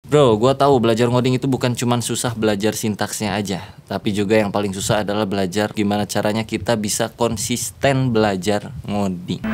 Bro, gua tahu belajar ngoding itu bukan cuman susah belajar sintaksnya aja, tapi juga yang paling susah adalah belajar gimana caranya kita bisa konsisten belajar ngoding.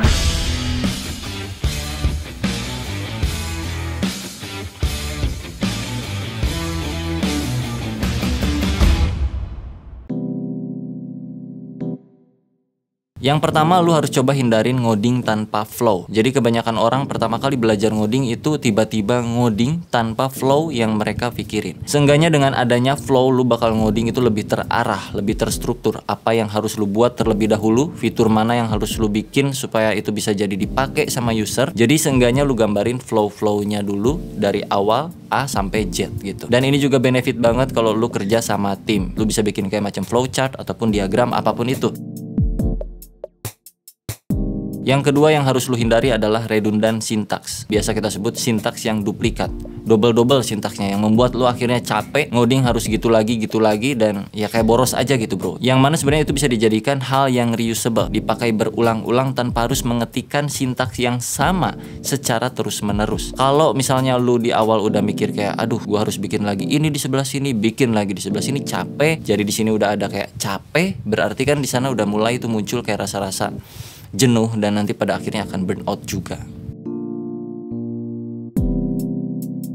Yang pertama, lu harus coba hindarin ngoding tanpa flow. Jadi kebanyakan orang pertama kali belajar ngoding itu tiba-tiba ngoding tanpa flow yang mereka pikirin. Seenggaknya dengan adanya flow, lu bakal ngoding itu lebih terarah, lebih terstruktur. Apa yang harus lu buat terlebih dahulu, fitur mana yang harus lu bikin supaya itu bisa jadi dipakai sama user. Jadi seenggaknya lu gambarin flow-flownya dulu dari awal A sampai Z gitu. Dan ini juga benefit banget kalau lu kerja sama tim. Lu bisa bikin kayak macam flowchart ataupun diagram apapun itu. Yang kedua yang harus lu hindari adalah redundant sintaks. Biasa kita sebut sintaks yang duplikat. Double-double sintaksnya yang membuat lu akhirnya capek, ngoding harus gitu lagi, dan ya kayak boros aja gitu bro. Yang mana sebenarnya itu bisa dijadikan hal yang reusable, dipakai berulang-ulang tanpa harus mengetikkan sintaks yang sama secara terus-menerus. Kalau misalnya lu di awal udah mikir kayak, aduh gua harus bikin lagi ini di sebelah sini, bikin lagi di sebelah sini, capek. Jadi di sini udah ada kayak capek, berarti kan di sana udah mulai itu muncul kayak rasa-rasa jenuh dan nanti pada akhirnya akan burn out juga.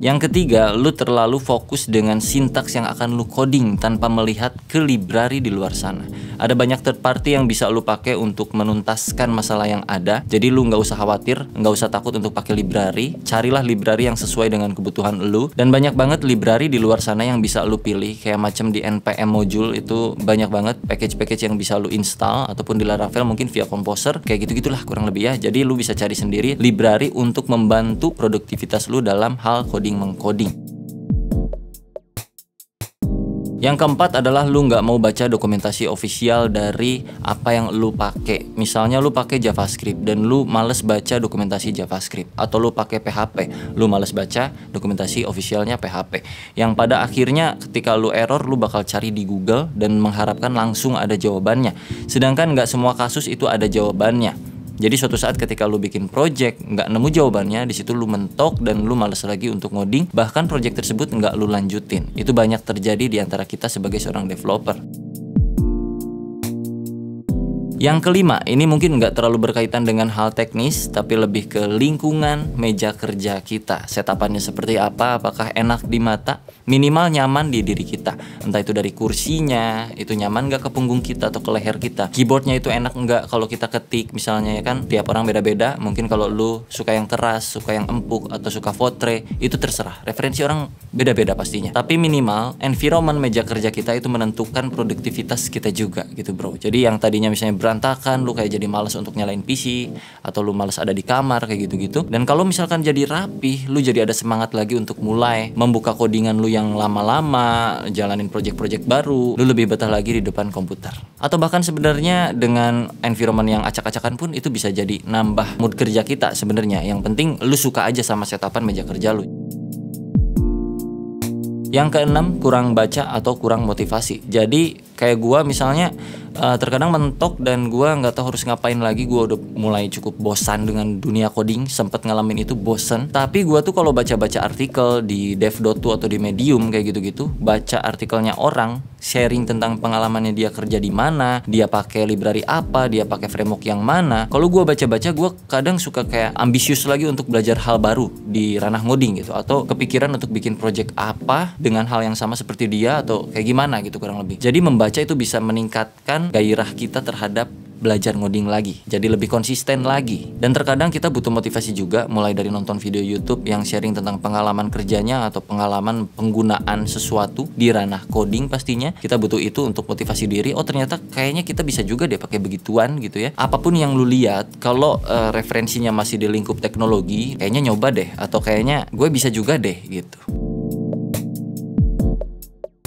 Yang ketiga, lu terlalu fokus dengan sintaks yang akan lu coding tanpa melihat ke library di luar sana. Ada banyak third party yang bisa lu pakai untuk menuntaskan masalah yang ada. Jadi lu nggak usah khawatir, nggak usah takut untuk pakai library. Carilah library yang sesuai dengan kebutuhan lu. Dan banyak banget library di luar sana yang bisa lu pilih. Kayak macam di npm module itu banyak banget package-package yang bisa lu install. Ataupun di Laravel mungkin via Composer. Kayak gitu-gitulah kurang lebih ya. Jadi lu bisa cari sendiri library untuk membantu produktivitas lu dalam hal coding mengcoding. Yang keempat adalah lu nggak mau baca dokumentasi official dari apa yang lu pakai. Misalnya lu pakai JavaScript dan lu males baca dokumentasi JavaScript, atau lu pakai PHP, lu males baca dokumentasi officialnya PHP. Yang pada akhirnya ketika lu error, lu bakal cari di Google dan mengharapkan langsung ada jawabannya. Sedangkan nggak semua kasus itu ada jawabannya. Jadi suatu saat ketika lu bikin project nggak nemu jawabannya, di situ lu mentok dan lu males lagi untuk ngoding, bahkan project tersebut nggak lu lanjutin. Itu banyak terjadi di antara kita sebagai seorang developer. Yang kelima, ini mungkin nggak terlalu berkaitan dengan hal teknis, tapi lebih ke lingkungan meja kerja kita. Setupannya seperti apa, apakah enak di mata, minimal nyaman di diri kita. Entah itu dari kursinya, itu nyaman nggak ke punggung kita atau ke leher kita. Keyboardnya itu enak nggak kalau kita ketik, misalnya ya kan, tiap orang beda-beda. Mungkin kalau lu suka yang keras, suka yang empuk, atau suka Fortran, itu terserah. Referensi orang beda-beda pastinya. Tapi minimal, environment meja kerja kita itu menentukan produktivitas kita juga gitu bro. Jadi yang tadinya misalnya berantakan, lu kayak jadi malas untuk nyalain PC, atau lu malas ada di kamar kayak gitu-gitu. Dan kalau misalkan jadi rapih, lu jadi ada semangat lagi untuk mulai membuka codingan lu yang lama-lama, jalanin project-project baru, lu lebih betah lagi di depan komputer. Atau bahkan sebenarnya dengan environment yang acak-acakan pun itu bisa jadi nambah mood kerja kita sebenarnya. Yang penting lu suka aja sama setupan meja kerja lu. Yang keenam, kurang baca atau kurang motivasi. Jadi kayak gua misalnya terkadang mentok dan gua nggak tahu harus ngapain lagi. Gua udah mulai cukup bosan dengan dunia coding, sempet ngalamin itu bosen. Tapi gua tuh kalau baca-baca artikel di dev.to atau di Medium kayak gitu-gitu, baca artikelnya orang sharing tentang pengalamannya dia kerja di mana, dia pakai library apa, dia pakai framework yang mana. Kalau gua baca-baca, gua kadang suka kayak ambisius lagi untuk belajar hal baru di ranah ngoding gitu, atau kepikiran untuk bikin project apa dengan hal yang sama seperti dia atau kayak gimana gitu kurang lebih. Jadi membaca itu bisa meningkatkan gairah kita terhadap belajar ngoding lagi, jadi lebih konsisten lagi. Dan terkadang kita butuh motivasi juga, mulai dari nonton video YouTube yang sharing tentang pengalaman kerjanya atau pengalaman penggunaan sesuatu di ranah coding. Pastinya kita butuh itu untuk motivasi diri. Oh ternyata kayaknya kita bisa juga deh pakai begituan gitu ya. Apapun yang lu lihat, kalau referensinya masih di lingkup teknologi, kayaknya nyoba deh, atau kayaknya gue bisa juga deh gitu.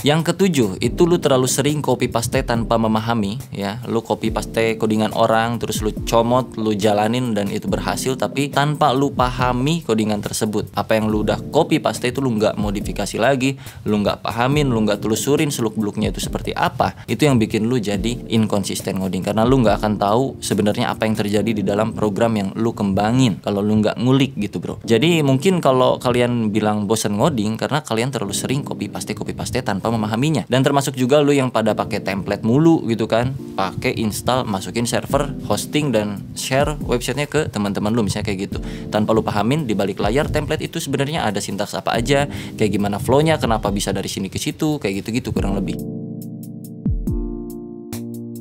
Yang ketujuh, itu lu terlalu sering copy paste tanpa memahami ya. Lu copy paste codingan orang, terus lu comot, lu jalanin dan itu berhasil, tapi tanpa lu pahami codingan tersebut. Apa yang lu udah copy paste itu lu nggak modifikasi lagi, lu nggak pahamin, lu nggak telusurin seluk-beluknya itu seperti apa. Itu yang bikin lu jadi inkonsisten ngoding, karena lu nggak akan tahu sebenarnya apa yang terjadi di dalam program yang lu kembangin kalau lu nggak ngulik gitu bro. Jadi mungkin kalau kalian bilang bosan ngoding karena kalian terlalu sering copy paste tanpa memahaminya. Dan termasuk juga lu yang pada pakai template mulu gitu kan, pakai install, masukin server, hosting, dan share websitenya ke teman-teman lu misalnya kayak gitu, tanpa lu pahamin di balik layar template itu sebenarnya ada sintaks apa aja, kayak gimana flownya, kenapa bisa dari sini ke situ, kayak gitu-gitu kurang lebih.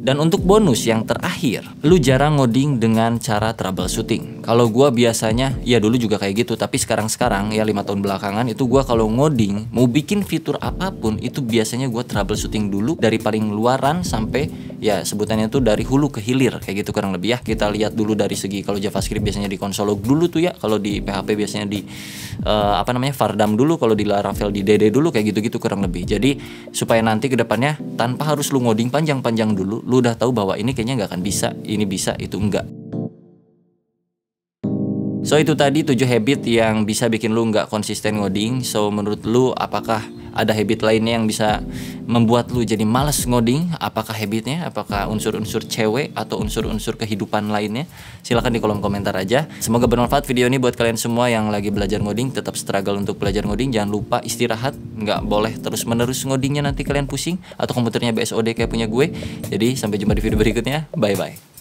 Dan untuk bonus yang terakhir, lu jarang ngoding dengan cara troubleshooting. Kalau gua biasanya, ya dulu juga kayak gitu, tapi sekarang ya 5 tahun belakangan itu gua kalau ngoding, mau bikin fitur apapun itu biasanya gua troubleshooting dulu dari paling luaran sampai ya sebutannya tuh dari hulu ke hilir kayak gitu kurang lebih ya. Kita lihat dulu dari segi kalau JavaScript biasanya di konsolog dulu tuh ya, kalau di PHP biasanya di Vardam dulu, kalau di Laravel di DD dulu kayak gitu-gitu kurang lebih. Jadi supaya nanti ke depannya tanpa harus lu ngoding panjang-panjang dulu, lu udah tahu bahwa ini kayaknya nggak akan bisa, ini bisa, itu enggak. So itu tadi 7 habit yang bisa bikin lu nggak konsisten ngoding. So menurut lu apakah ada habit lainnya yang bisa membuat lu jadi malas ngoding? Apakah habitnya? Apakah unsur-unsur cewek atau unsur-unsur kehidupan lainnya? Silahkan di kolom komentar aja. Semoga bermanfaat video ini buat kalian semua yang lagi belajar ngoding. Tetap struggle untuk belajar ngoding. Jangan lupa istirahat. Nggak boleh terus-menerus ngodingnya, nanti kalian pusing atau komputernya BSOD kayak punya gue. Jadi sampai jumpa di video berikutnya. Bye-bye.